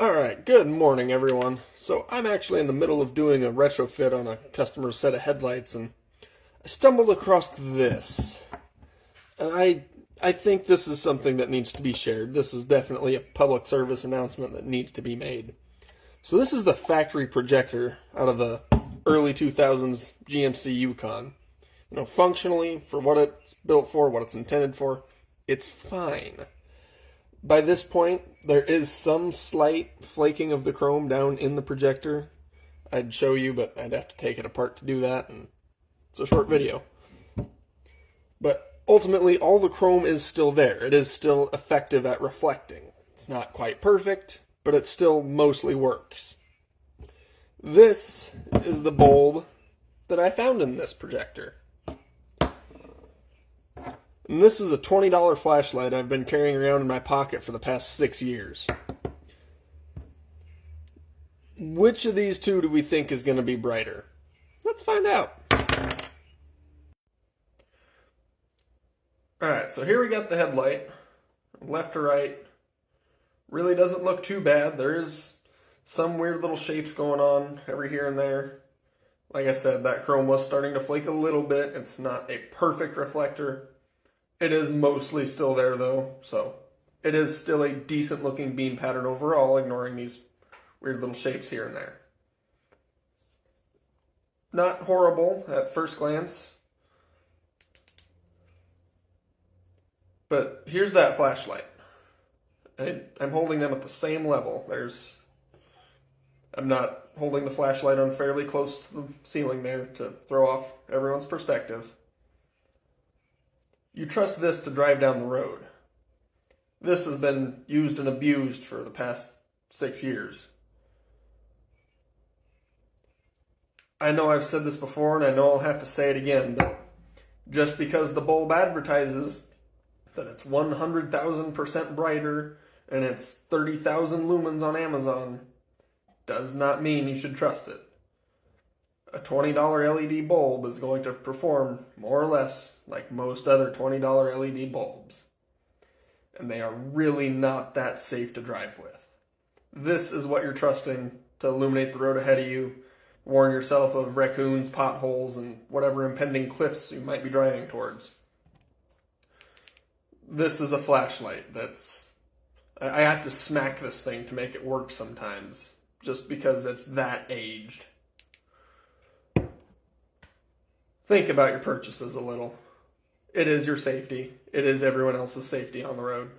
Alright, good morning everyone. So I'm actually in the middle of doing a retrofit on a customer's set of headlights and I stumbled across this. And I think this is something that needs to be shared. This is definitely a public service announcement that needs to be made. So this is the factory projector out of the early 2000s GMC Yukon. Functionally, for what it's built for, what it's intended for, it's fine. By this point, there is some slight flaking of the chrome down in the projector. I'd show you, but I'd have to take it apart to do that, and it's a short video. But ultimately, all the chrome is still there. It is still effective at reflecting. It's not quite perfect, but it still mostly works. This is the bulb that I found in this projector. And this is a $20 flashlight I've been carrying around in my pocket for the past 6 years. Which of these two do we think is going to be brighter? Let's find out. Alright, so here we got the headlight. Left to right. Really doesn't look too bad. There is some weird little shapes going on every here and there. Like I said, that chrome was starting to flake a little bit. It's not a perfect reflector. It is mostly still there though, so it is still a decent looking beam pattern overall, ignoring these weird little shapes here and there. Not horrible at first glance, but here's that flashlight. I'm holding them at the same level. I'm not holding the flashlight unfairly close to the ceiling there to throw off everyone's perspective. You trust this to drive down the road. This has been used and abused for the past 6 years. I know I've said this before and I know I'll have to say it again, but just because the bulb advertises that it's 100,000% brighter and it's 30,000 lumens on Amazon does not mean you should trust it. A $20 LED bulb is going to perform more or less like most other $20 LED bulbs. And they are really not that safe to drive with. This is what you're trusting to illuminate the road ahead of you, warn yourself of raccoons, potholes, and whatever impending cliffs you might be driving towards. This is a flashlight I have to smack this thing to make it work sometimes, just because it's that aged. Think about your purchases a little. It is your safety. It is everyone else's safety on the road.